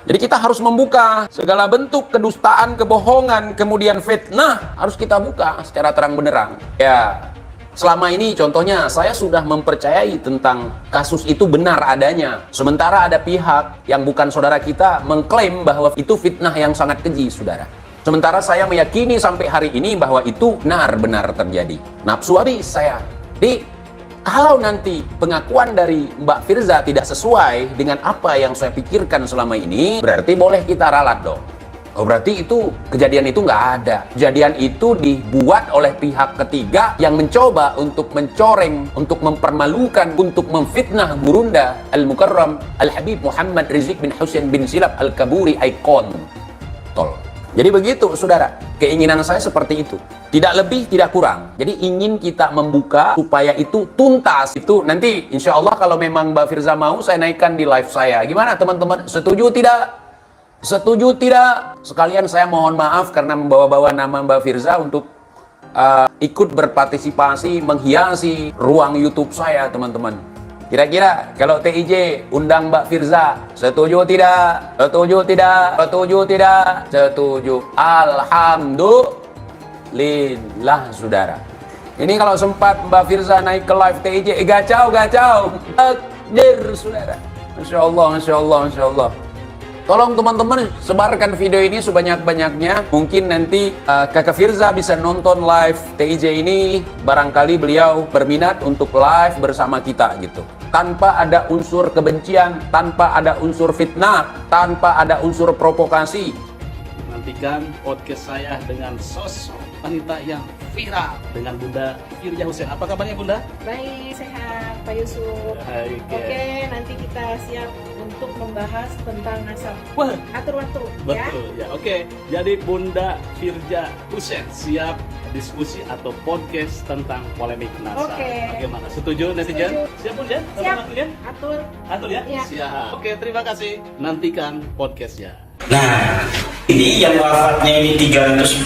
Jadi kita harus membuka segala bentuk kedustaan, kebohongan, kemudian fitnah harus kita buka secara terang benderang. Ya, selama ini contohnya saya sudah mempercayai tentang kasus itu benar adanya. Sementara ada pihak yang bukan saudara kita mengklaim bahwa itu fitnah yang sangat keji, saudara. Sementara saya meyakini sampai hari ini bahwa itu benar-benar terjadi. Nafsu habis saya. Kalau nanti pengakuan dari Mbak Firza tidak sesuai dengan apa yang saya pikirkan selama ini, berarti boleh kita ralat dong. Oh, berarti itu kejadian itu nggak ada. Kejadian itu dibuat oleh pihak ketiga yang mencoba untuk mencoreng, untuk mempermalukan, untuk memfitnah Gurunda Al-Mukarram Al-Habib Muhammad Rizik bin Husain bin Silap Al-Kaburi Aikon. Jadi begitu, saudara. Keinginan saya seperti itu. Tidak lebih, tidak kurang. Jadi ingin kita membuka supaya itu tuntas. Itu nanti insya Allah kalau memang Mbak Firza mau, saya naikkan di live saya. Gimana teman-teman? Setuju tidak? Setuju tidak? Sekalian saya mohon maaf karena membawa-bawa nama Mbak Firza untuk ikut berpartisipasi, menghiasi ruang YouTube saya, teman-teman. Kira-kira kalau TIJ undang Mbak Firza, setuju tidak? Setuju tidak? Setuju tidak? Setuju. Alhamdulillah, saudara. Ini kalau sempat Mbak Firza naik ke live TIJ, gacau. Takdir, saudara. Masya Allah, Masya Allah, Masya Allah. Tolong teman-teman sebarkan video ini sebanyak-banyaknya. Mungkin nanti Kakak Firza bisa nonton live TIJ ini. Barangkali beliau berminat untuk live bersama kita gitu. Tanpa ada unsur kebencian, tanpa ada unsur fitnah, tanpa ada unsur provokasi. Nantikan podcast saya dengan sosok wanita yang viral dengan Bunda Firza Husain. Apa kabarnya Bunda? Baik, sehat Pak Yusuf. Baik, ya. Oke, nanti kita siap untuk membahas tentang nasab. Wah, Atur waktu ya. betul ya. Oke, jadi Bunda Firza Husain siap diskusi atau podcast tentang polemik nasab. Oke. Bagaimana? Setuju netizen? Setuju. Siap Bunda? Siap. Netizen? Atur. Ya? Ya. Siap. Oke, terima kasih. Nantikan podcastnya. Nah, ini yang wafatnya ini 345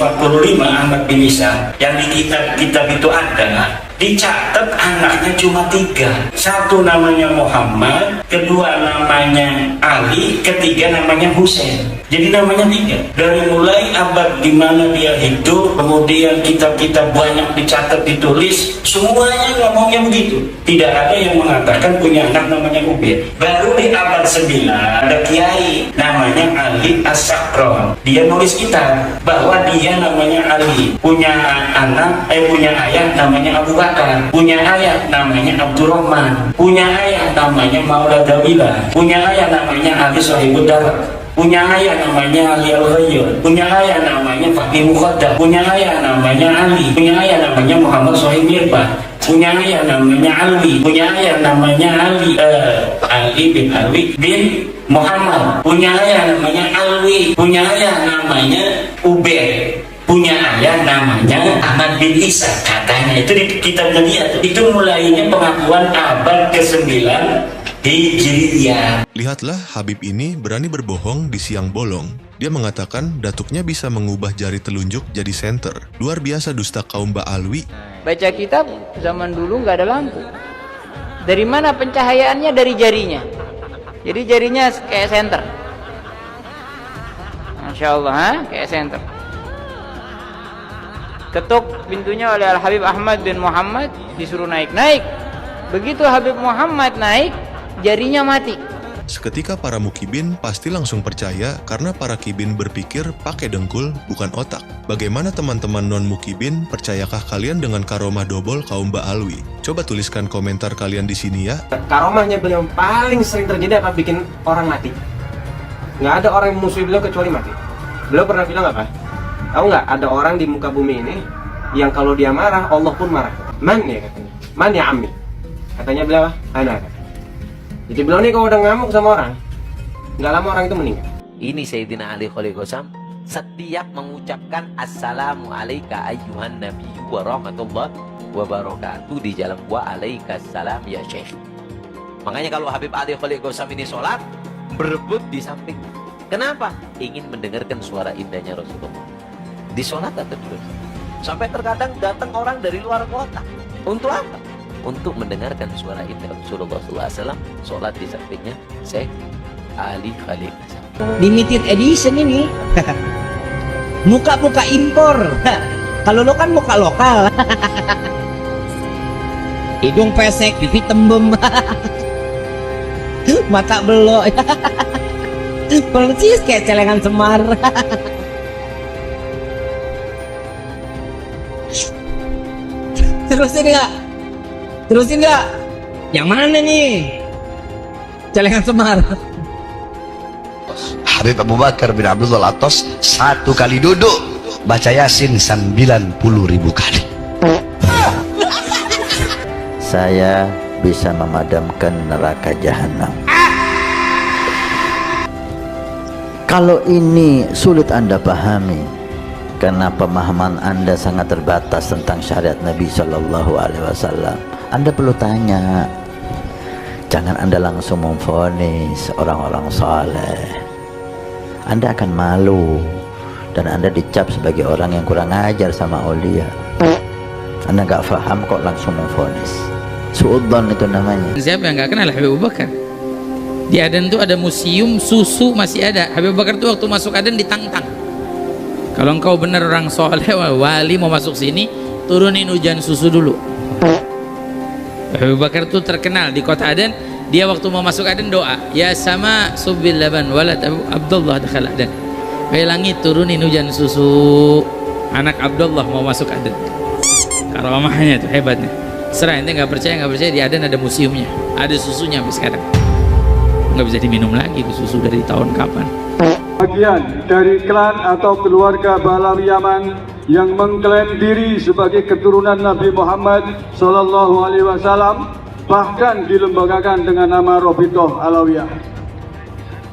anak bin Isa, yang di kitab-kitab itu ada, dicatat anaknya cuma 3. Satu namanya Muhammad, kedua namanya Ali, ketiga namanya Husain. Jadi namanya 3. Dari mulai abad di mana dia hidup, kemudian kitab-kitab banyak dicatat, ditulis, semuanya ngomongnya begitu. Tidak ada yang mengatakan punya anak namanya Ubaid. Baru di abad 9 ada kiai namanya Ali As-Sakron. Dia nulis kitab bahwa dia namanya Ali, punya ayah namanya Abu Bakar, punya ayah namanya Abdurrahman, punya ayah namanya Maula Dawila, punya ayah namanya Ali Sohibud Darat, punya ayah namanya Ali Al-Ghayyur, punya ayah namanya Fahmi Muqaddam, punya ayah namanya Ali, punya ayah namanya Muhammad Sohib Mirbah, punya ayah namanya Alwi, punya ayah namanya Ali bin Alwi bin Muhammad, punya ayah namanya Alwi, punya ayah namanya Ubaid, punya ayah namanya Ahmad bin Isa. Katanya itu di kitabnya dia. Itu mulainya pengakuan abad ke-9 Hijriyah. Lihatlah, Habib ini berani berbohong di siang bolong. Dia mengatakan datuknya bisa mengubah jari telunjuk jadi senter. Luar biasa dusta kaum Mbak Alwi. Baca kitab zaman dulu nggak ada lampu. Dari mana pencahayaannya? Dari jarinya. Jadi jarinya kayak senter. Masya Allah, kayak senter. Ketuk pintunya oleh Al-Habib Ahmad bin Muhammad, disuruh naik. Begitu Habib Muhammad naik, jarinya mati. Seketika para mukibin pasti langsung percaya karena para kibin berpikir pakai dengkul bukan otak. Bagaimana teman-teman non-mukibin, percayakah kalian dengan karomah dobol kaum Mbak Alwi? Coba tuliskan komentar kalian di sini ya. Karomahnya beliau paling sering terjadi apa? Bikin orang mati. Nggak ada orang yang musuhi beliau kecuali mati. Beliau pernah bilang apa? Tahu nggak, ada orang di muka bumi ini yang kalau dia marah, Allah pun marah. Man ya katanya. Man ya ammi. Katanya beliau, ana. Jadi beliau ini kalau udah ngamuk sama orang, nggak lama orang itu meninggal. Ini Sayyidina Ali Khalil Qasam setiap mengucapkan Assalamu alayka ayyuhan nabiyyu wa rahmatullah wa barakatuh di jalan wa alaika salam ya syekh. Makanya kalau Habib Ali Khalil Qasam ini sholat, berebut di samping. Kenapa? Ingin mendengarkan suara indahnya Rasulullah. Di sholat atau di rumah. Sampai terkadang datang orang dari luar kota. Untuk apa? Untuk mendengarkan suara indah Rasulullah SAW. Sholat di sampingnya Syekh Ali Khalil Qasam. Limited edition ini. Muka-muka impor. Kalau lo kan muka lokal. Hidung pesek, pipi tembem. Mata belok. Persis kayak celengan Semar. Terusin nggak? Yang mana nih? Celengan Semar. Habib Abu Bakar bin Abdullah Al-Attas 1 kali duduk baca Yasin 90.000 kali. Saya bisa memadamkan neraka jahanam. Kalau ini sulit Anda pahami karena pemahaman Anda sangat terbatas tentang syariat Nabi Shallallahu Alaihi Wasallam, Anda perlu tanya. Jangan Anda langsung memvonis orang-orang saleh. Anda akan malu dan Anda dicap sebagai orang yang kurang ajar sama aulia. Anda nggak paham kok langsung memvonis. Suudzon itu namanya. Siapa yang nggak kenal Habib Abu Bakar? Di Aden tuh ada museum susu, masih ada. Habib Abu Bakar tuh waktu masuk Aden ditantang. Kalau engkau benar orang soleh wali mau masuk sini, turunin hujan susu dulu. Habib Abu Bakar tuh terkenal di kota Aden. Dia waktu mau masuk Aden doa, ya sama subil laban walad Abdullah dakhala Aden. Wahai langit turunin hujan susu, anak Abdullah mau masuk Aden. Karamahnya tuh hebatnya. Serah ente nggak percaya di Aden ada museumnya, ada susunya sampai sekarang. Nggak bisa diminum lagi itu susu dari tahun kapan. Bagian dari klan atau keluarga Balawi Yaman yang mengklaim diri sebagai keturunan Nabi Muhammad Sallallahu Alaihi Wasallam, bahkan dilembagakan dengan nama Robitoh Alawiyah.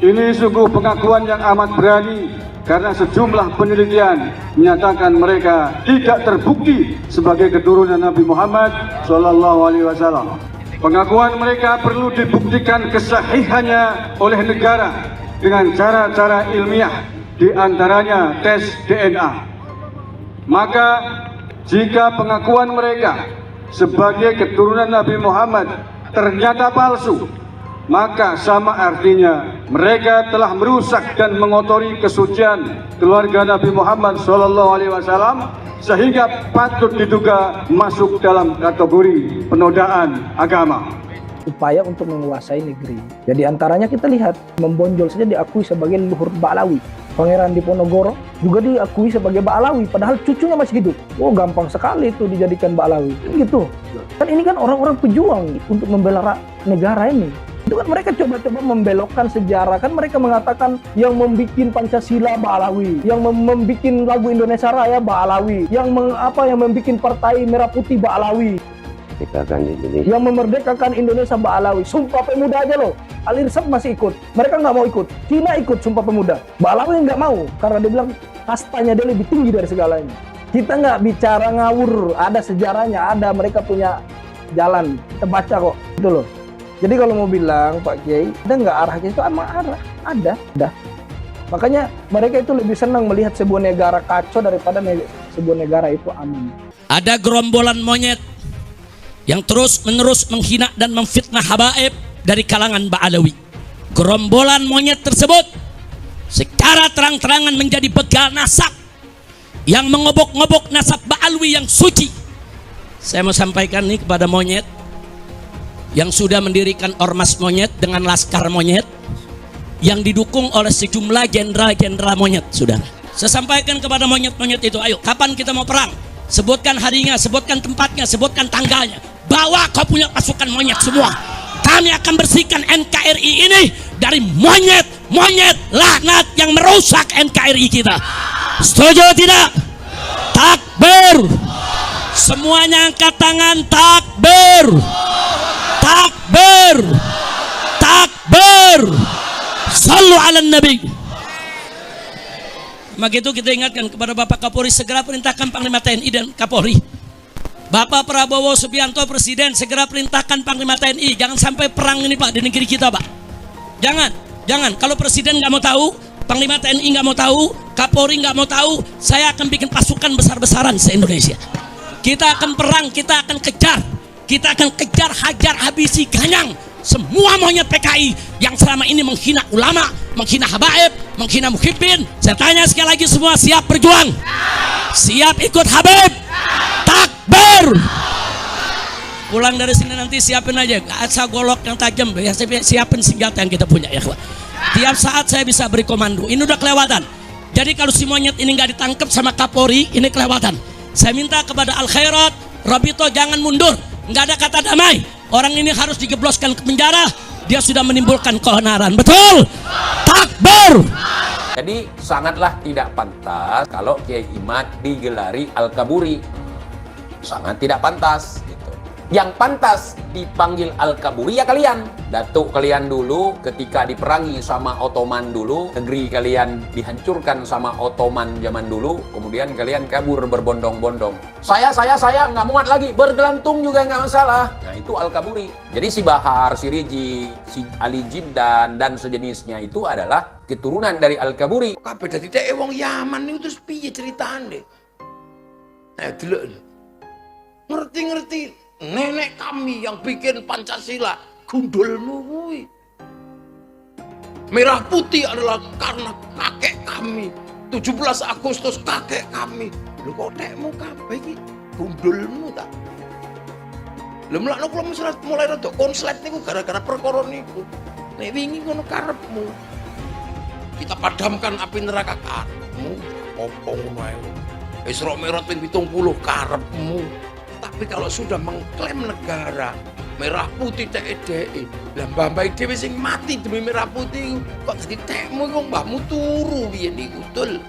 Ini sungguh pengakuan yang amat berani karena sejumlah penelitian menyatakan mereka tidak terbukti sebagai keturunan Nabi Muhammad Sallallahu Alaihi Wasallam. Pengakuan mereka perlu dibuktikan kesahihannya oleh negara dengan cara-cara ilmiah, diantaranya tes DNA. Maka jika pengakuan mereka sebagai keturunan Nabi Muhammad ternyata palsu, maka sama artinya mereka telah merusak dan mengotori kesucian keluarga Nabi Muhammad SAW, sehingga patut diduga masuk dalam kategori penodaan agama. Upaya untuk menguasai negeri. Jadi antaranya kita lihat membonjol saja diakui sebagai leluhur Ba'alawi. Pangeran Diponegoro juga diakui sebagai Ba'alawi, padahal cucunya masih hidup. Oh, gampang sekali itu dijadikan Ba'alawi. Gitu. Kan ini kan orang-orang pejuang untuk membela negara ini. Itu kan mereka coba-coba membelokkan sejarah. Kan mereka mengatakan yang membuat Pancasila Ba'alawi, yang membuat lagu Indonesia Raya Ba'alawi, yang membuat Partai Merah Putih Ba'alawi, yang memerdekakan Indonesia Ba'alawi. Sumpah Pemuda aja loh, Ali Irsad masih ikut, mereka nggak mau ikut. Cina ikut Sumpah Pemuda, Ba'alawi nggak mau karena dia bilang kastanya dia lebih tinggi dari segalanya. Kita nggak bicara ngawur, ada sejarahnya, ada, mereka punya jalan, kita baca kok, gitu loh. Jadi kalau mau bilang Pak Kiai, ada nggak arahnya itu? Emang arah, ada. Makanya mereka itu lebih senang melihat sebuah negara kacau daripada sebuah negara itu aman. Ada gerombolan monyet yang terus-menerus menghina dan memfitnah habaib dari kalangan Ba'alawi. Gerombolan monyet tersebut secara terang-terangan menjadi begal nasab yang mengobok-ngobok nasab Ba'alawi yang suci. Saya mau sampaikan nih kepada monyet yang sudah mendirikan ormas monyet dengan laskar monyet yang didukung oleh sejumlah jenderal-jenderal monyet, saudara. Saya sampaikan kepada monyet-monyet itu, ayo, kapan kita mau perang? Sebutkan harinya, sebutkan tempatnya, sebutkan tanggalnya. Bawa kau punya pasukan monyet semua. Kami akan bersihkan NKRI ini dari monyet laknat yang merusak NKRI kita. Setuju tidak? Takbir. Semuanya angkat tangan, takbir. Takbir. Takbir. Sallu ala Nabi. Maka itu kita ingatkan kepada Bapak Kapolri, segera perintahkan Panglima TNI dan Kapolri. Bapak Prabowo Subianto Presiden, segera perintahkan Panglima TNI. Jangan sampai perang ini Pak di negeri kita Pak. Jangan. Kalau Presiden nggak mau tahu, Panglima TNI nggak mau tahu, Kapolri nggak mau tahu, saya akan bikin pasukan besar-besaran se-Indonesia. Kita akan perang, kita akan kejar. Kita akan kejar, hajar, habisi, ganyang semua monyet PKI yang selama ini menghina ulama, menghina habaib, menghina muhibbin. Saya tanya sekali lagi, semua siap berjuang? Siap ikut Habib? Takbir! Pulang dari sini nanti siapin aja kaca golok yang tajam, ya, siapin senjata yang kita punya ya. Tiap saat saya bisa beri komando. Ini udah kelewatan. Jadi kalau si monyet ini nggak ditangkap sama Kapolri, ini kelewatan. Saya minta kepada Al Khairat, Rabito jangan mundur. Nggak ada kata damai. Orang ini harus digebloskan ke penjara. Dia sudah menimbulkan keonaran. Betul? Takbir! Jadi sangatlah tidak pantas kalau Kiai Imad digelari Al-Kaburi. Sangat tidak pantas gitu. Yang pantas dipanggil Al-Kaburi ya kalian. Datuk kalian dulu ketika diperangi sama Ottoman dulu, negeri kalian dihancurkan sama Ottoman zaman dulu, kemudian kalian kabur berbondong-bondong. Saya nggak muat lagi, bergelantung juga nggak masalah. Nah itu Al-Kaburi. Jadi si Bahar, si Riji, si Ali Jindan dan sejenisnya itu adalah keturunan dari Al-Kaburi. Kabeh dadi teke wong Yaman niku terus piye ceritane? Delok. Ngerti-ngerti nenek kami yang bikin Pancasila, gundulmu kuwi. Merah putih adalah karena kakek kami. 17 Agustus kakek kami. Lho kok tekmu kabeh iki gundulmu ta? Lho mlakno kula mulai rada konslet niku gara-gara perkara niku. Nek wingi ngono karepmu. Kita padamkan api neraka karepmu. Opo ngono ae. Isra Mi'raj ping 70 karepmu. Tapi kalau sudah mengklaim negara, merah putih TEDI, lah mbah-mbah dhewe sing mati demi merah putih kok dadi tekmu kok mbahmu turu piye niku betul.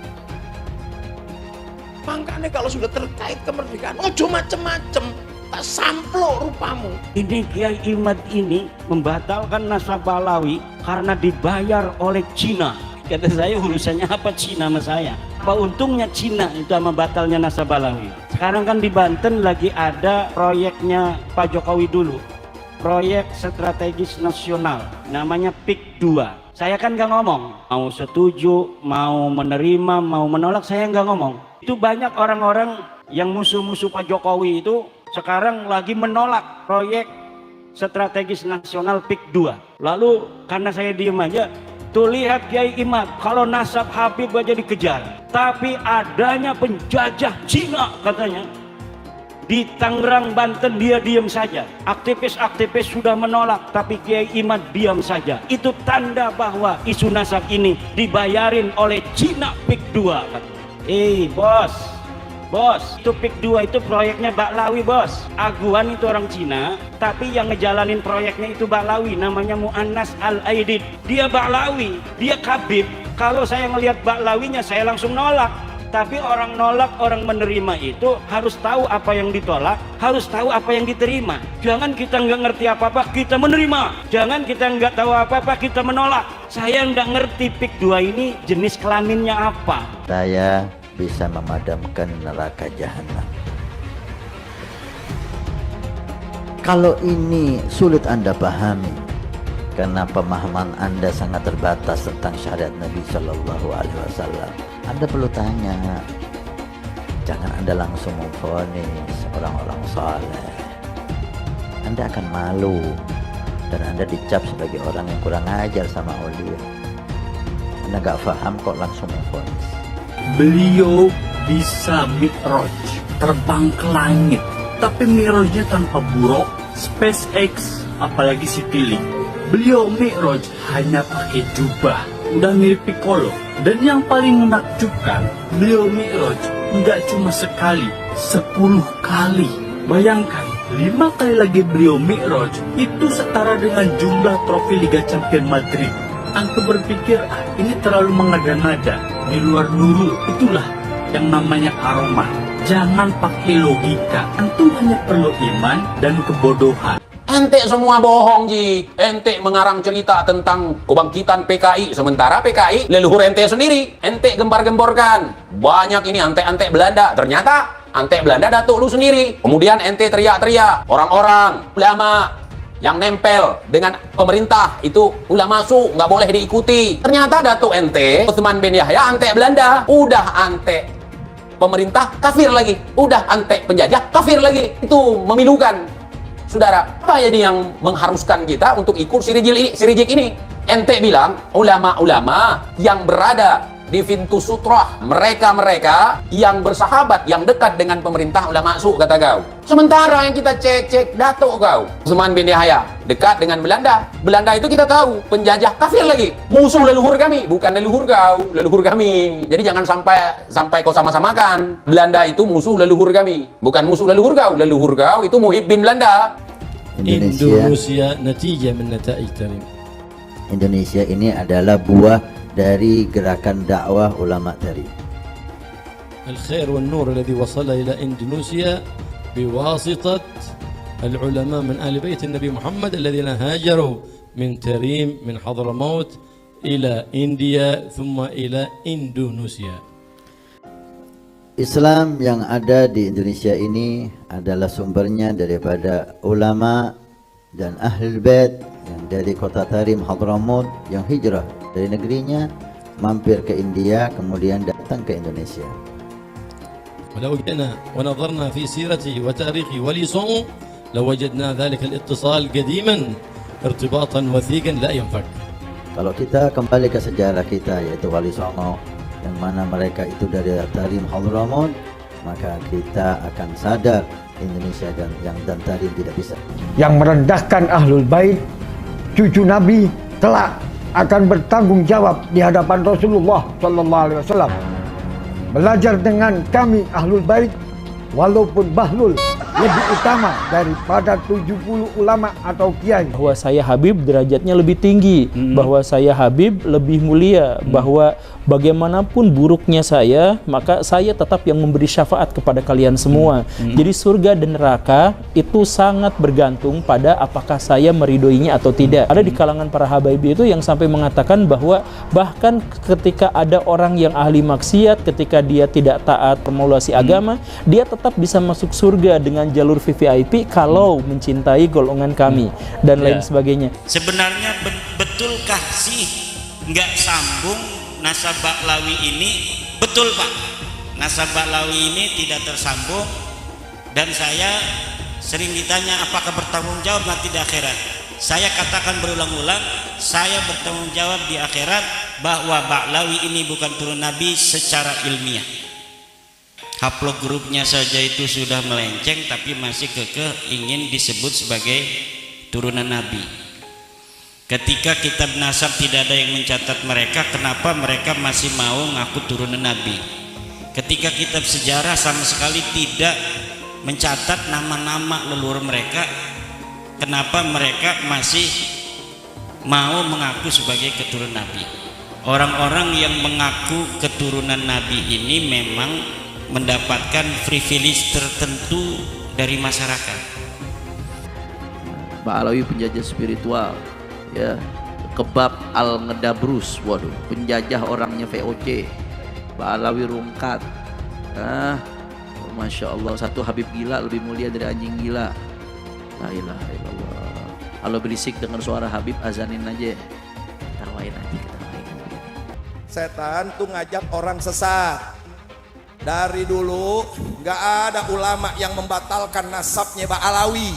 Makanya kalau sudah terkait kemerdekaan, ojo macem-macem, tak samplok rupamu. Ini Kiai Imad ini membatalkan nasabah Balawi karena dibayar oleh Cina. Kata saya, urusannya apa Cina sama saya? Apa untungnya Cina itu sama batalnya nasabah Balawi? Sekarang kan di Banten lagi ada proyeknya Pak Jokowi dulu, proyek strategis nasional, namanya PIK 2. Saya kan nggak ngomong, mau setuju, mau menerima, mau menolak, saya nggak ngomong. Itu banyak orang-orang yang musuh-musuh Pak Jokowi itu sekarang lagi menolak proyek strategis nasional PIK 2. Lalu karena saya diem aja, tuh lihat Kiai Imad, kalau nasab Habib aja dikejar. Tapi adanya penjajah Cina katanya. Di Tangerang, Banten dia diam saja. Aktivis-aktivis sudah menolak, tapi Kiai Imad diam saja. Itu tanda bahwa isu nasab ini dibayarin oleh Cina PIK 2 katanya. Bos, itu PIK 2 itu proyeknya Baklawi bos. Aguan itu orang Cina, tapi yang ngejalanin proyeknya itu Baklawi, namanya Mu'annas Al-Aidid. Dia Baklawi, dia Kabib. Kalau saya ngelihat Baklawinya saya langsung nolak. Tapi orang nolak, orang menerima itu harus tahu apa yang ditolak, harus tahu apa yang diterima. Jangan kita nggak ngerti apa-apa, kita menerima. Jangan kita nggak tahu apa-apa, kita menolak. Saya nggak ngerti PIK 2 ini jenis kelaminnya apa. Saya bisa memadamkan neraka jahanam. Kalau ini sulit Anda pahami karena pemahaman Anda sangat terbatas tentang syariat Nabi Shallallahu Alaihi Wasallam, Anda perlu tanya. Jangan Anda langsung memvonis orang-orang saleh. Anda akan malu dan Anda dicap sebagai orang yang kurang ajar sama aulia. Anda gak paham kok langsung memvonis. Beliau bisa mi'raj, terbang ke langit, tapi mi'rajnya tanpa buruk, SpaceX, apalagi Citylink. Beliau mi'raj hanya pakai jubah, udah mirip Piccolo. Dan yang paling menakjubkan, beliau mi'raj nggak cuma sekali, 10 kali. Bayangkan, 5 kali lagi beliau mi'raj, itu setara dengan jumlah trofi Liga Champions Madrid. Antum berpikir, ini terlalu mengada-ngada, di luar nurul. Itulah yang namanya karomah. Jangan pakai logika, antum hanya perlu iman dan kebodohan. Ente semua bohong Ji. Ente mengarang cerita tentang kebangkitan PKI, sementara PKI leluhur ente sendiri. Ente gembar-gemborkan banyak ini ante-ante Belanda. Ternyata ante Belanda datuk lu sendiri. Kemudian ente teriak-teriak orang-orang ulama yang nempel dengan pemerintah itu ulama su, nggak boleh diikuti. Ternyata datuk ente Utsman bin Yahya ante Belanda, udah ante pemerintah kafir lagi, udah ante penjajah kafir lagi. Itu memilukan. Saudara, apa jadi yang mengharuskan kita untuk ikut si Rijik ini? Ente bilang ulama-ulama yang berada di pintu sutrah, mereka-mereka yang bersahabat, yang dekat dengan pemerintah ulama su, kata kau. Sementara yang kita cek datuk kau, Utsman bin Yahya, dekat dengan Belanda. Belanda itu kita tahu penjajah kafir lagi, musuh leluhur kami, bukan leluhur kau, leluhur kami. Jadi jangan sampai kau sama-samakan. Belanda itu musuh leluhur kami, bukan musuh leluhur kau. Leluhur kau itu muhibbin Belanda. Indonesia natijah min nata'ij tarim. Indonesia ini adalah buah dari gerakan dakwah ulama tadi. الخير والنور الذي وصل إلى إندونيسيا بواسطة العلماء من آل بيت النبي محمد الذين هاجروا من تريم من حضرموت إلى إنديا ثم إلى إندونيسيا. Islam yang ada di Indonesia ini adalah sumbernya daripada ulama dan ahlul bait yang dari kota Tarim Hadramaut yang hijrah dari negerinya mampir ke India kemudian datang ke Indonesia. ولو جئنا ونظرنا في سيرته وتاريخه ولسانه لوجدنا ذلك الاتصال قديما ارتباطا وثيقا لا ينفك. Kalau kita kembali ke sejarah kita yaitu Wali Songo yang mana mereka itu dari Tarim Hadramaut, maka kita akan sadar Indonesia dan Tarim tidak bisa. Yang merendahkan Ahlul Bait, cucu Nabi, kelak akan bertanggung jawab di hadapan Rasulullah Sallallahu Alaihi Wasallam. Belajar dengan kami Ahlul Bait, walaupun Bahlul lebih utama daripada 70 ulama atau kiai. Bahwa saya Habib derajatnya lebih tinggi, bahwa saya Habib lebih mulia, bahwa bagaimanapun buruknya saya, maka saya tetap yang memberi syafaat kepada kalian semua. Jadi surga dan neraka itu sangat bergantung pada apakah saya meridoinya atau tidak. Ada di kalangan para habaib itu yang sampai mengatakan bahwa bahkan ketika ada orang yang ahli maksiat, ketika dia tidak taat formulasi agama, dia tetap bisa masuk surga dengan jalur VVIP kalau mencintai golongan kami dan lain sebagainya. Sebenarnya betulkah sih nggak sambung nasab Ba'lawi ini? Betul Pak, nasab Ba'lawi ini tidak tersambung, dan saya sering ditanya apakah bertanggung jawab nanti di akhirat. Saya katakan berulang-ulang, saya bertanggung jawab di akhirat bahwa Ba'lawi ini bukan turun Nabi secara ilmiah. Haplog grupnya saja itu sudah melenceng, tapi masih kekeh ingin disebut sebagai turunan Nabi. Ketika kitab nasab tidak ada yang mencatat mereka, kenapa mereka masih mau ngaku turunan Nabi? Ketika kitab sejarah sama sekali tidak mencatat nama-nama leluhur mereka, kenapa mereka masih mau mengaku sebagai keturunan Nabi? Orang-orang yang mengaku keturunan Nabi ini memang mendapatkan privilege tertentu dari masyarakat. Ba'alawi penjajah spiritual, ya, kebab al-ngedabrus, waduh, penjajah orangnya VOC, Ba'alawi rungkat, Masya Allah, satu Habib gila lebih mulia dari anjing gila. La ilaha illallah. Kalau berisik dengan suara Habib, azanin aja, tawain aja, ketawain. Setan tuh ngajak orang sesat. Dari dulu nggak ada ulama yang membatalkan nasabnya Ba'alawi,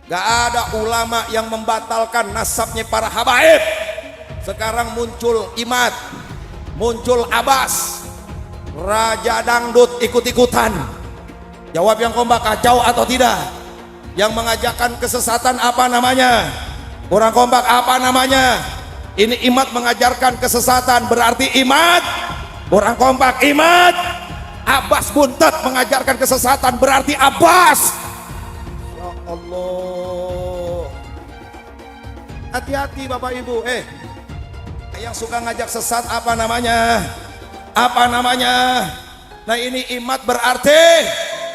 nggak ada ulama yang membatalkan nasabnya para habaib. Sekarang muncul Imad, muncul Abbas, Raja Dangdut ikut-ikutan. Jawab yang kompak, kacau atau tidak? Yang mengajakkan kesesatan apa namanya? Kurang kompak apa namanya? Ini Imad mengajarkan kesesatan, berarti Imad. Kurang kompak, Imad. Abbas Buntet mengajarkan kesesatan, berarti Abbas. Ya Allah, hati-hati Bapak Ibu. Yang suka ngajak sesat apa namanya? Apa namanya? Nah ini Imad berarti,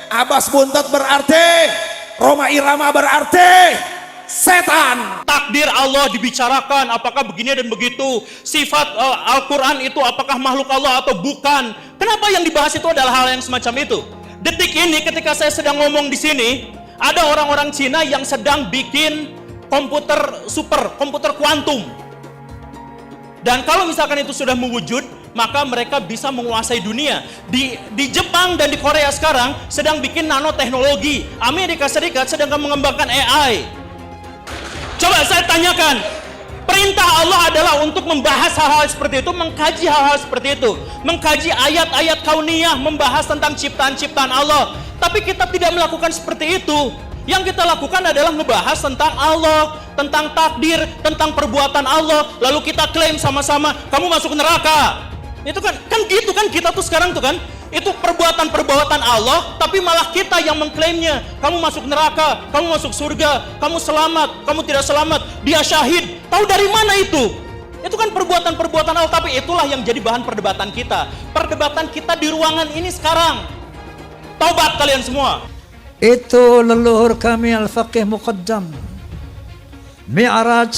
Abbas Buntet berarti, Roma Irama berarti setan. Takdir Allah dibicarakan, apakah begini dan begitu. Sifat Al-Quran itu apakah makhluk Allah atau bukan. Kenapa yang dibahas itu adalah hal yang semacam itu? Detik ini ketika saya sedang ngomong di sini, ada orang-orang Cina yang sedang bikin komputer super, komputer kuantum. Dan kalau misalkan itu sudah mewujud, maka mereka bisa menguasai dunia. Di Jepang dan di Korea sekarang sedang bikin nanoteknologi. Amerika Serikat sedang mengembangkan AI. Coba saya tanyakan, Perintah Allah adalah untuk membahas hal-hal seperti itu, mengkaji hal-hal seperti itu, mengkaji ayat-ayat kauniyah, membahas tentang ciptaan-ciptaan Allah. Tapi kita tidak melakukan seperti itu. Yang kita lakukan adalah membahas tentang Allah, tentang takdir, tentang perbuatan Allah, lalu kita klaim sama-sama, kamu masuk neraka. Itu kan gitu kan kita tuh sekarang tuh kan, itu perbuatan-perbuatan Allah, tapi malah kita yang mengklaimnya. Kamu masuk neraka, kamu masuk surga, kamu selamat, kamu tidak selamat, dia syahid. Tahu dari mana itu? Itu kan perbuatan-perbuatan Allah, tapi itulah yang jadi bahan perdebatan kita. Perdebatan kita di ruangan ini sekarang. Taubat kalian semua. Itu leluhur kami Al-Faqih Muqaddam. Mi'raj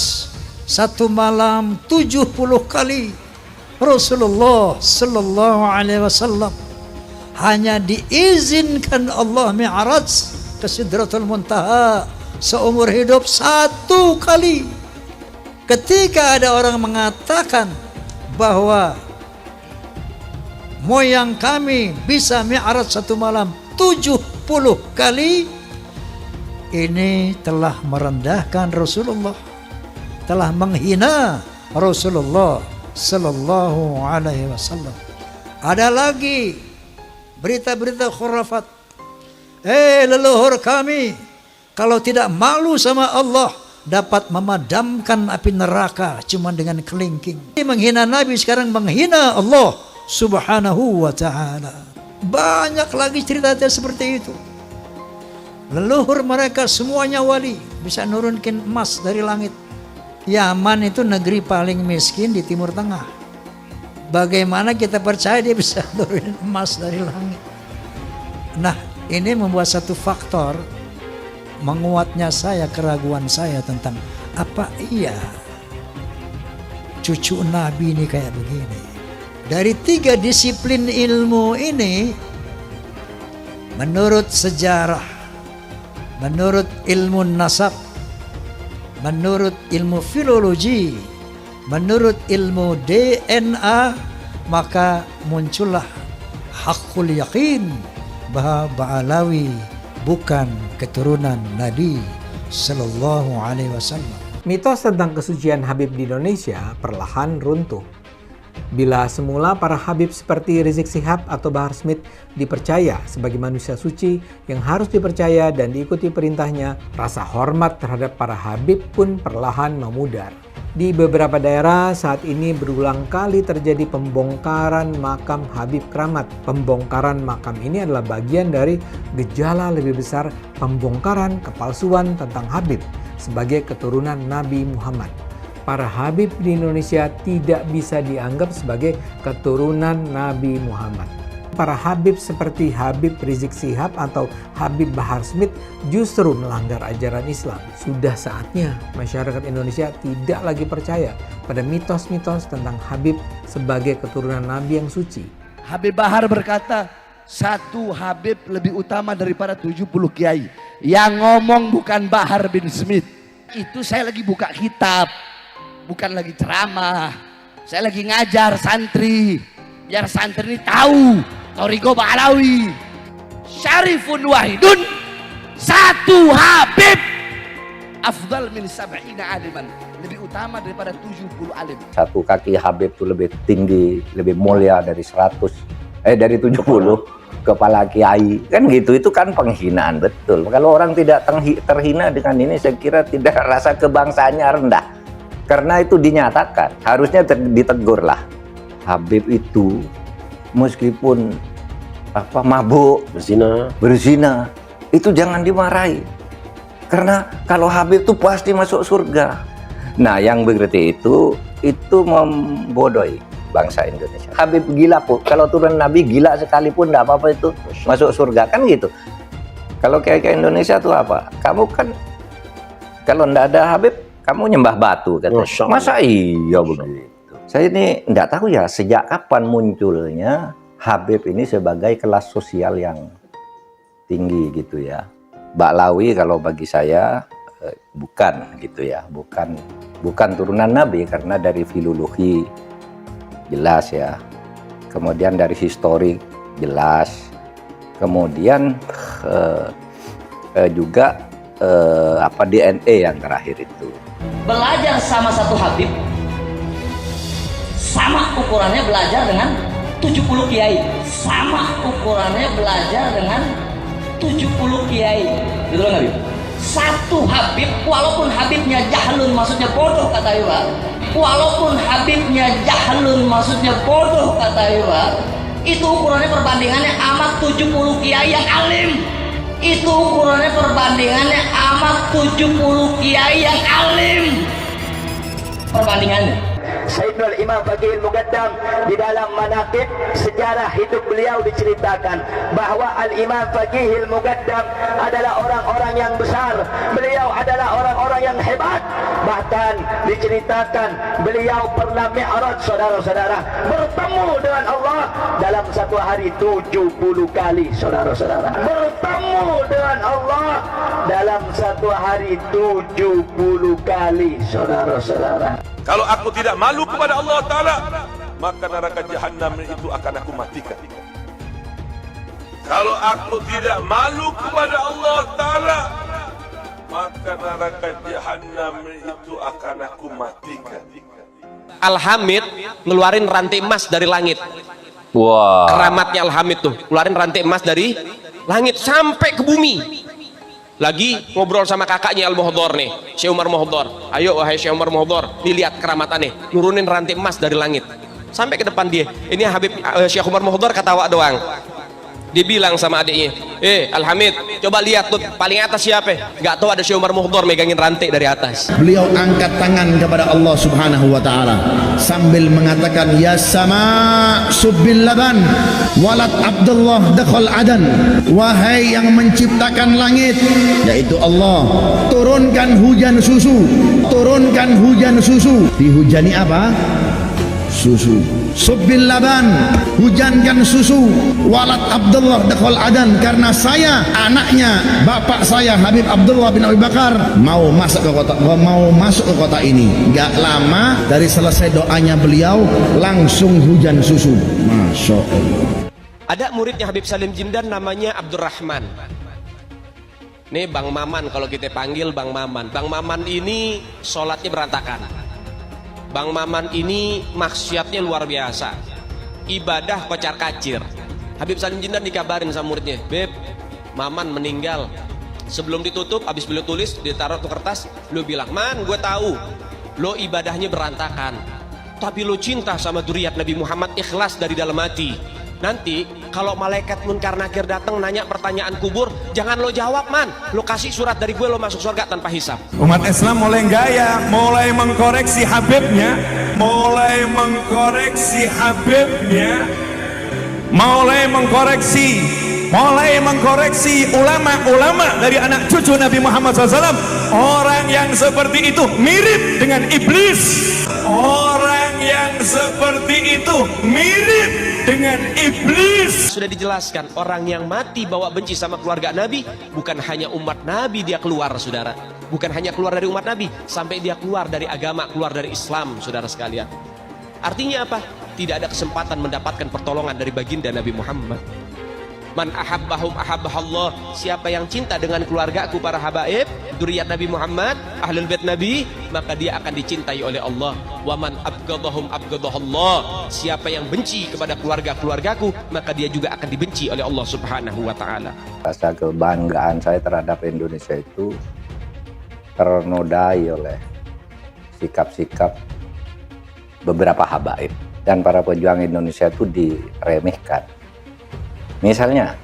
satu malam 70 kali. Rasulullah sallallahu alaihi wasallam hanya diizinkan Allah mi'raj ke Sidratul Muntaha seumur hidup 1 kali. Ketika ada orang mengatakan bahwa moyang kami bisa mi'raj 1 malam 70 kali, ini telah merendahkan Rasulullah, telah menghina Rasulullah sallallahu alaihi wasallam. Ada lagi berita-berita khurafat. Leluhur kami kalau tidak malu sama Allah dapat memadamkan api neraka cuma dengan kelingking. Menghina Nabi sekarang menghina Allah subhanahu wa ta'ala. Banyak lagi cerita seperti itu. Leluhur mereka semuanya wali, bisa nurunkan emas dari langit. Yaman itu negeri paling miskin di Timur Tengah. Bagaimana kita percaya dia bisa turunin emas dari langit? Nah, ini membuat satu faktor menguatnya keraguan saya tentang apa iya cucu Nabi ini kayak begini. Dari 3 disiplin ilmu ini, menurut sejarah, menurut ilmu nasab, menurut ilmu filologi, menurut ilmu DNA, maka muncullah hakul yakin bahwa Ba'alawi bukan keturunan Nabi Sallallahu Alaihi Wasallam. Mitos tentang kesucian Habib di Indonesia perlahan runtuh. Bila semula para Habib seperti Rizik Syihab atau Bahar Smith dipercaya sebagai manusia suci yang harus dipercaya dan diikuti perintahnya, rasa hormat terhadap para Habib pun perlahan memudar. Di beberapa daerah saat ini berulang kali terjadi pembongkaran makam Habib Keramat. Pembongkaran makam ini adalah bagian dari gejala lebih besar pembongkaran kepalsuan tentang Habib sebagai keturunan Nabi Muhammad. Para Habib di Indonesia tidak bisa dianggap sebagai keturunan Nabi Muhammad. Para Habib seperti Habib Rizik Syihab atau Habib Bahar Smith justru melanggar ajaran Islam. Sudah saatnya masyarakat Indonesia tidak lagi percaya pada mitos-mitos tentang Habib sebagai keturunan Nabi yang suci. Habib Bahar berkata, 1 Habib lebih utama daripada 70 kiai. Yang ngomong bukan Bahar bin Smith. Itu saya lagi buka kitab. Bukan lagi ceramah, saya lagi ngajar santri, biar santri ini tahu Thariqah Ba'alawi syarifun wahidun, 1 Habib afdal min 70 aliman, lebih utama daripada 70 alim. 1 kaki Habib itu lebih tinggi, lebih mulia dari 70 kepala kiai, kan gitu. Itu kan penghinaan betul. Kalau orang tidak terhina dengan ini, saya kira tidak, rasa kebangsaannya rendah. Karena itu dinyatakan, harusnya ditegur lah. Habib itu meskipun mabuk, berzina, itu jangan dimarahi. Karena kalau Habib itu pasti masuk surga. Nah, yang begitu itu membodohi bangsa Indonesia. Habib gila pun, kalau turun Nabi gila sekalipun tidak apa-apa itu masuk surga, kan gitu. Kalau kayak Indonesia tuh apa? Kamu kan kalau tidak ada Habib, kamu nyembah batu, katanya. Masa iya begitu? Saya ini tidak tahu ya sejak kapan munculnya Habib ini sebagai kelas sosial yang tinggi gitu ya. Ba'alawi kalau bagi saya bukan gitu ya, bukan turunan Nabi karena dari filologi jelas ya. Kemudian dari historik jelas. Kemudian juga DNA yang terakhir itu. belajar sama satu Habib sama ukurannya belajar dengan 70 kiai, sama ukurannya belajar dengan 70 kiai, gitu loh Habib. Satu Habib, walaupun Habibnya jahlun maksudnya bodoh kata Iwa, walaupun Habibnya jahlun maksudnya bodoh kata Iwa, itu ukurannya perbandingannya amat 70 kiai yang alim. Itu ukurannya perbandingannya amat 70 kiai yang alim. Perbandingannya. Sayyidul Imam Faqihil Muqaddam di dalam manaqib sejarah hidup beliau diceritakan bahwa Al-Imam Faqihil Muqaddam adalah orang-orang yang besar, beliau adalah orang-orang yang hebat. Bahkan diceritakan beliau pernah mi'raj, saudara-saudara, bertemu dengan Allah dalam satu hari 70 kali, saudara-saudara. Bertemu dengan Allah dalam satu hari 70 kali, saudara-saudara. Kalau aku tidak malu kepada Allah Ta'ala, maka neraka jahanam itu akan aku matikan. Kalau aku tidak malu kepada Allah Ta'ala, maka neraka jahanam itu akan aku matikan. Al-Hamid ngeluarin rantai emas dari langit. Wah. Keramatnya Al-Hamid tuh, ngeluarin rantai emas dari langit sampai ke bumi. Lagi ngobrol sama kakaknya Al-Muhdhar nih, Syekh Umar Muhdhar. Ayo wahai Syekh Umar Muhdhar, dilihat keramatannya, nurunin rantai emas dari langit sampai ke depan dia. Ini Habib Syekh Umar Muhdhar ketawa doang. Dia bilang sama adiknya, Al-Hamid, coba lihat tuh paling atas siapa? Gak tahu, ada Syekh Umar Muhdhar megangin rantai dari atas. Beliau angkat tangan kepada Allah Subhanahu wa taala sambil mengatakan, ya sama subbil laban walad Abdullah dakhal adan. Wahai yang menciptakan langit, yaitu Allah, turunkan hujan susu. Turunkan hujan susu. Dihujani apa? Susu. Subbil laban, hujankan susu. Walad Abdullah dakhal adan, karena saya anaknya bapak saya Habib Abdullah bin Abi Bakar mau masuk ke kota ini. Gak lama dari selesai doanya beliau langsung hujan susu. Masya Allah. Ada muridnya Habib Salim Jimdan namanya Abdurrahman. Nih Bang Maman, kalau kita panggil Bang Maman. Bang Maman ini sholatnya berantakan. Bang Maman ini maksiatnya luar biasa, ibadah kocar kacir. Habib Salim Jimdan dikabarin sama muridnya, Beb, Maman meninggal. Sebelum ditutup, habis beliau tulis, ditaruh tuh kertas, lo bilang, Man, gue tahu lo ibadahnya berantakan, tapi lo cinta sama dzurriyyat Nabi Muhammad, ikhlas dari dalam hati. Nanti kalau malaikat Munkar Nakir datang nanya pertanyaan kubur, jangan lo jawab, Man, lo kasih surat dari gue, lo masuk surga tanpa hisab. Umat Islam mulai gaya, mulai mengkoreksi Habibnya, mulai mengkoreksi Habibnya, mulai mengkoreksi ulama-ulama dari anak cucu Nabi Muhammad SAW. Orang yang seperti itu mirip dengan iblis. Orang yang seperti itu mirip dengan iblis. Sudah dijelaskan, orang yang mati bawa benci sama keluarga Nabi, bukan hanya umat Nabi dia keluar, saudara. Bukan hanya keluar dari umat Nabi, sampai dia keluar dari agama, keluar dari Islam, saudara sekalian. Artinya apa? Tidak ada kesempatan mendapatkan pertolongan dari baginda Nabi Muhammad. Man ahabbahum ahabbahallah. Siapa yang cinta dengan keluargaku para habaib, dzurriyyat Nabi Muhammad, ahlul bait Nabi, maka dia akan dicintai oleh Allah. Wa man abghadahum abghadahallah. Siapa yang benci kepada keluargaku, maka dia juga akan dibenci oleh Allah Subhanahu wa taala. Rasa kebanggaan saya terhadap Indonesia itu ternodai oleh sikap-sikap beberapa habaib, dan para pejuang Indonesia itu diremehkan. Misalnya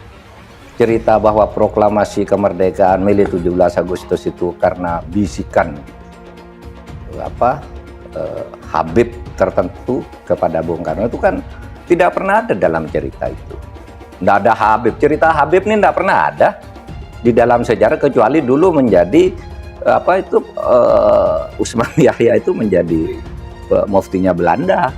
cerita bahwa proklamasi kemerdekaan Mei 17 Agustus itu karena bisikan Habib tertentu kepada Bung Karno, itu kan tidak pernah ada dalam cerita itu. Tidak ada Habib, cerita Habib ini tidak pernah ada di dalam sejarah, kecuali dulu menjadi Usman Yahya itu menjadi muftinya Belanda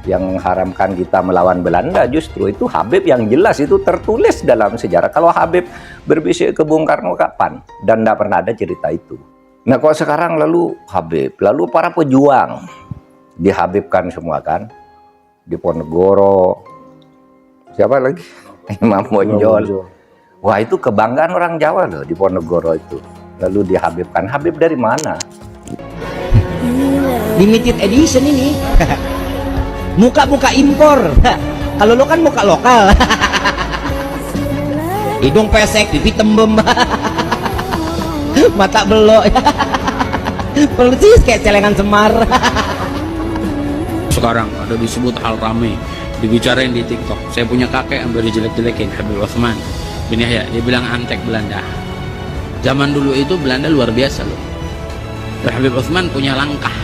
yang mengharamkan kita melawan Belanda. Justru itu Habib yang jelas itu tertulis dalam sejarah. Kalau Habib berbisik ke Bung Karno kapan? Dan tidak pernah ada cerita itu. Nah kok sekarang lalu Habib, lalu para pejuang dihabibkan semua kan? Di Ponegoro, siapa lagi? Imam Bonjol. Wah itu kebanggaan orang Jawa loh di Ponegoro itu. lalu dihabibkan. Habib dari mana? Limited edition ini. Muka-muka impor. Kalau lo kan muka lokal. Hidung pesek, pipi tembem. Mata belok. Persis kayak celengan Semar. Sekarang ada disebut hal rame, dibicarain di TikTok. Saya punya kakek yang jelek-jelekin Habib Utsman bin Yahya. Dia bilang antek Belanda. Zaman dulu itu Belanda luar biasa loh. Dan Habib Utsman punya langkah.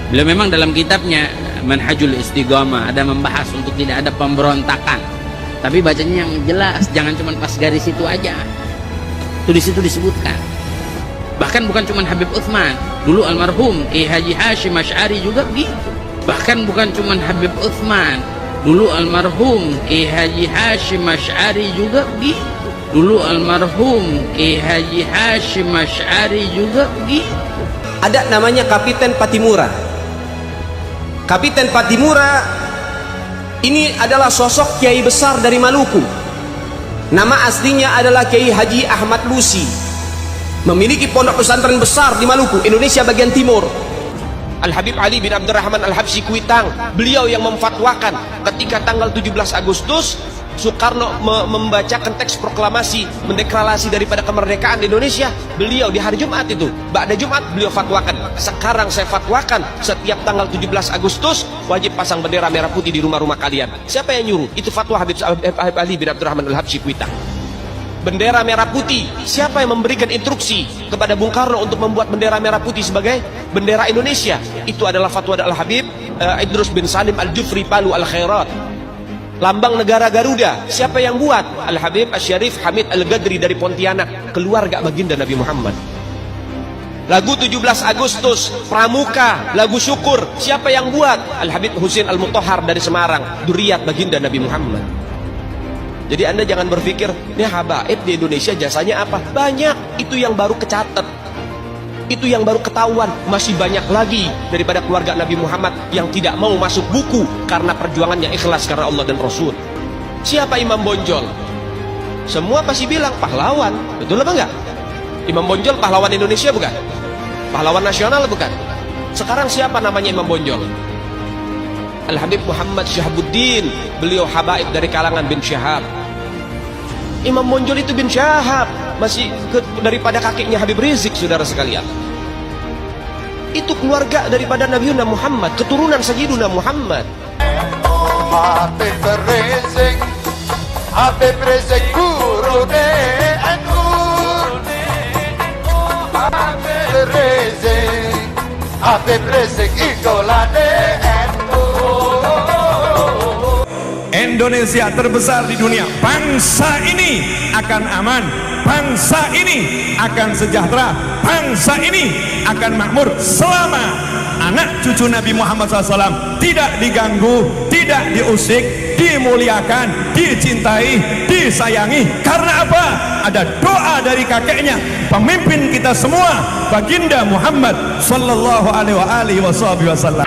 Beliau memang dalam kitabnya Manhajul Istiqamah ada membahas untuk tidak ada pemberontakan. Tapi bacanya yang jelas, jangan cuma pas garis itu aja. Itu di situ disebutkan. Bahkan bukan cuma Habib Utsman, dulu almarhum Kiai Haji Hashim Asy'ari juga begitu. Bahkan bukan cuma Habib Utsman, dulu almarhum Kiai Haji Hashim Asy'ari juga begitu. Dulu almarhum Kiai Haji Hashim Asy'ari juga begitu. Ada namanya Kapiten Patimura. Kapiten Patimura ini adalah sosok kiai besar dari Maluku. Nama aslinya adalah Kiai Haji Ahmad Lusi. Memiliki pondok pesantren besar di Maluku, Indonesia bagian timur. Al-Habib Ali bin Abdurrahman Al-Habsyi Kuitang, beliau yang memfatwakan ketika tanggal 17 Agustus Soekarno membacakan teks proklamasi mendeklarasi daripada kemerdekaan di Indonesia. Beliau di hari Jumat itu, ba'da Jumat beliau fatwakan, sekarang saya fatwakan setiap tanggal 17 Agustus wajib pasang bendera merah putih di rumah-rumah kalian. Siapa yang nyuruh? Itu fatwa Habib Ali bin Abdurrahman Al-Habsyi Kuitang. Bendera merah putih, siapa yang memberikan instruksi kepada Bung Karno untuk membuat bendera merah putih sebagai bendera Indonesia? Itu adalah fatwa Al-Habib Idrus bin Salim Al-Jufri Palu Al-Khairat. Lambang negara Garuda, siapa yang buat? Al-Habib Asy-Syarif Hamid Al-Gadri dari Pontianak, keluarga baginda Nabi Muhammad. Lagu 17 Agustus, Pramuka, lagu syukur, siapa yang buat? Al-Habib Husin Al-Mutahhar dari Semarang, dzurriyyah baginda Nabi Muhammad. Jadi Anda jangan berpikir, ini habaib di Indonesia jasanya apa? Banyak, itu yang baru kecatat. Itu yang baru ketahuan. Masih banyak lagi daripada keluarga Nabi Muhammad yang tidak mau masuk buku karena perjuangannya ikhlas karena Allah dan Rasul. Siapa Imam Bonjol? Semua pasti bilang pahlawan. Betul apa enggak? Imam Bonjol pahlawan Indonesia bukan? Pahlawan nasional bukan? Sekarang siapa namanya Imam Bonjol? Al-Habib Muhammad Syahabuddin, beliau habaib dari kalangan bin Syahab. Imam Bonjol itu bin Syahab, masih daripada kakeknya Habib Rizik, saudara sekalian. Itu keluarga daripada Nabi Muhammad, keturunan Sayyiduna Muhammad. Habib Rizik, Habib Rizik guru NU, Habib Rizik, Habib Rizik idola NU. Indonesia terbesar di dunia. Bangsa ini akan aman, bangsa ini akan sejahtera, bangsa ini akan makmur selama anak cucu Nabi Muhammad SAW tidak diganggu, tidak diusik, dimuliakan, dicintai, disayangi. Karena apa? Ada doa dari kakeknya, pemimpin kita semua, baginda Muhammad Sallallahu Alaihi Wasallam.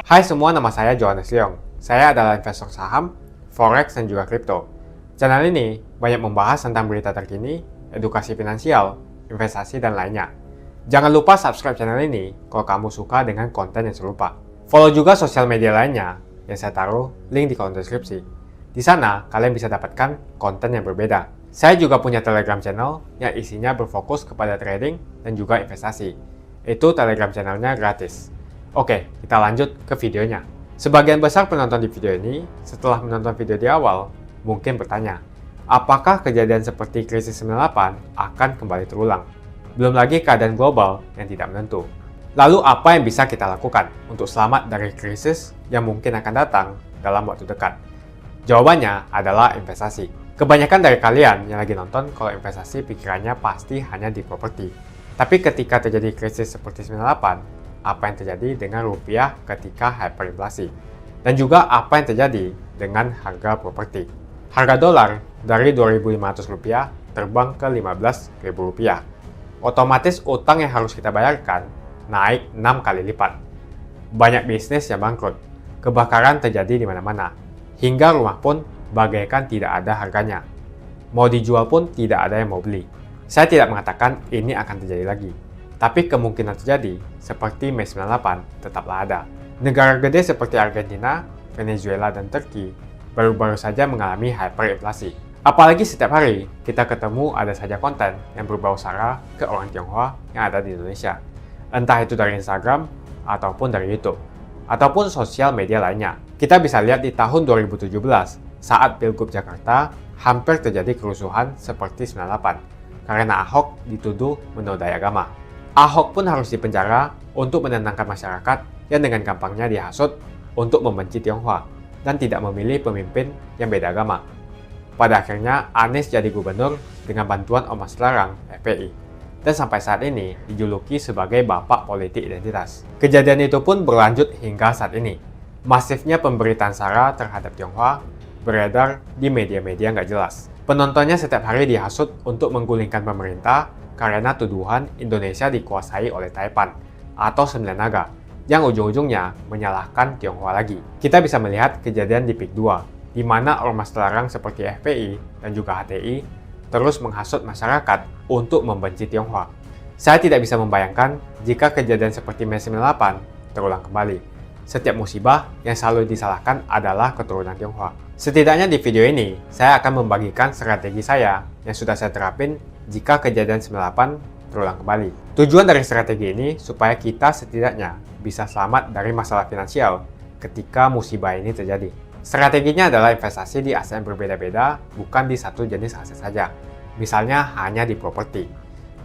Hai semua, nama saya Johannes Leong. Saya adalah investor saham, forex, dan juga kripto. Channel ini banyak membahas tentang berita terkini, edukasi finansial, investasi, dan lainnya. Jangan lupa subscribe channel ini kalau kamu suka dengan konten yang serupa. Follow juga sosial media lainnya yang saya taruh link di kolom deskripsi. Di sana kalian bisa dapatkan konten yang berbeda. Saya juga punya Telegram channel yang isinya berfokus kepada trading dan juga investasi. Itu Telegram channelnya gratis. Oke, kita lanjut ke videonya. Sebagian besar penonton di video ini, setelah menonton video di awal, mungkin bertanya, apakah kejadian seperti krisis 98 akan kembali terulang? Belum lagi keadaan global yang tidak menentu. Lalu apa yang bisa kita lakukan untuk selamat dari krisis yang mungkin akan datang dalam waktu dekat? Jawabannya adalah investasi. Kebanyakan dari kalian yang lagi nonton kalau investasi pikirannya pasti hanya di properti. Tapi ketika terjadi krisis seperti 98, apa yang terjadi dengan rupiah ketika hyperinflasi? Dan juga apa yang terjadi dengan harga properti? Harga dolar dari Rp2.500 terbang ke Rp15.000. Otomatis utang yang harus kita bayarkan naik 6 kali lipat. Banyak bisnis yang bangkrut, kebakaran terjadi di mana-mana, hingga rumah pun bagaikan tidak ada harganya. Mau dijual pun tidak ada yang mau beli. Saya tidak mengatakan ini akan terjadi lagi, tapi kemungkinan terjadi seperti Mei 98 tetaplah ada. Negara gede seperti Argentina, Venezuela, dan Turki baru-baru saja mengalami hyperinflasi. Apalagi setiap hari kita ketemu ada saja konten yang berbau sara ke orang Tionghoa yang ada di Indonesia. Entah itu dari Instagram, ataupun dari YouTube, ataupun sosial media lainnya. Kita bisa lihat di tahun 2017, saat Pilgub Jakarta, hampir terjadi kerusuhan seperti 98, karena Ahok dituduh menodai agama. Ahok pun harus dipenjara untuk menenangkan masyarakat yang dengan gampangnya dihasut untuk membenci Tionghoa dan tidak memilih pemimpin yang beda agama. Pada akhirnya, Anies jadi gubernur dengan bantuan Ormas Terlarang FPI, dan sampai saat ini dijuluki sebagai Bapak Politik Identitas. Kejadian itu pun berlanjut hingga saat ini. Masifnya pemberitaan sara terhadap Tionghoa beredar di media-media nggak jelas. Penontonnya setiap hari dihasut untuk menggulingkan pemerintah karena tuduhan Indonesia dikuasai oleh Taipan atau Sembilan Naga, yang ujung-ujungnya menyalahkan Tionghoa lagi. Kita bisa melihat kejadian di PIK 2, di mana ormas terlarang seperti FPI dan juga HTI terus menghasut masyarakat untuk membenci Tionghoa. Saya tidak bisa membayangkan jika kejadian seperti Mei 98 terulang kembali. Setiap musibah yang selalu disalahkan adalah keturunan Tionghoa. Setidaknya di video ini, saya akan membagikan strategi saya yang sudah saya terapin jika kejadian 98 terulang kembali. Tujuan dari strategi ini supaya kita setidaknya bisa selamat dari masalah finansial ketika musibah ini terjadi. Strateginya adalah investasi di aset yang berbeda-beda, bukan di satu jenis aset saja. Misalnya hanya di properti.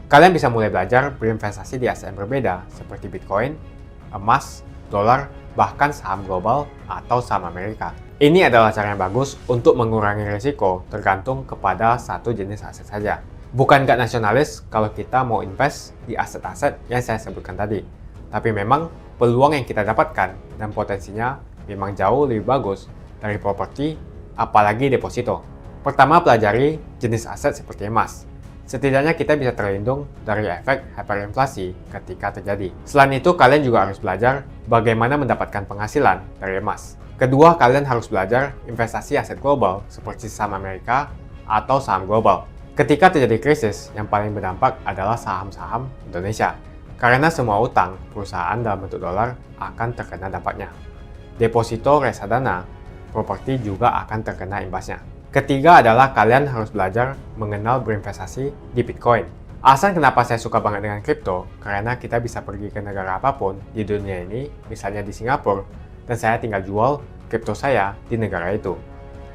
Kalian bisa mulai belajar berinvestasi di aset yang berbeda seperti Bitcoin, emas, dolar, bahkan saham global atau saham Amerika. Ini adalah cara yang bagus untuk mengurangi risiko tergantung kepada satu jenis aset saja. Bukan gak nasionalis kalau kita mau invest di aset-aset yang saya sebutkan tadi. Tapi memang peluang yang kita dapatkan dan potensinya memang jauh lebih bagus dari properti, apalagi deposito. Pertama, pelajari jenis aset seperti emas. Setidaknya kita bisa terlindung dari efek hyperinflasi ketika terjadi. Selain itu, kalian juga harus belajar bagaimana mendapatkan penghasilan dari emas. Kedua, kalian harus belajar investasi aset global seperti saham Amerika atau saham global. Ketika terjadi krisis, yang paling berdampak adalah saham-saham Indonesia. Karena semua utang perusahaan dalam bentuk dolar akan terkena dampaknya. Deposito, reksadana, properti juga akan terkena imbasnya. Ketiga adalah kalian harus belajar mengenal berinvestasi di Bitcoin. Alasan kenapa saya suka banget dengan kripto, karena kita bisa pergi ke negara apapun di dunia ini, misalnya di Singapura, dan saya tinggal jual kripto saya di negara itu.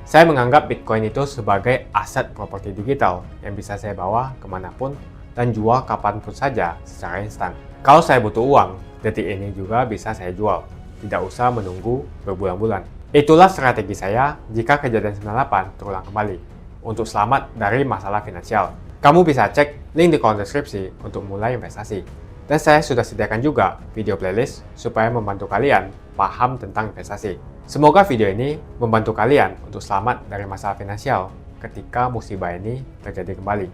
Saya menganggap Bitcoin itu sebagai aset properti digital yang bisa saya bawa kemanapun dan jual kapanpun saja secara instan. Kalau saya butuh uang, detik ini juga bisa saya jual. Tidak usah menunggu berbulan-bulan. Itulah strategi saya jika kejadian 98 terulang kembali, untuk selamat dari masalah finansial. Kamu bisa cek link di kolom deskripsi untuk mulai investasi. Dan saya sudah sediakan juga video playlist supaya membantu kalian paham tentang investasi. Semoga video ini membantu kalian untuk selamat dari masalah finansial ketika musibah ini terjadi kembali.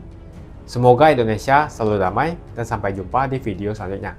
Semoga Indonesia selalu damai dan sampai jumpa di video selanjutnya.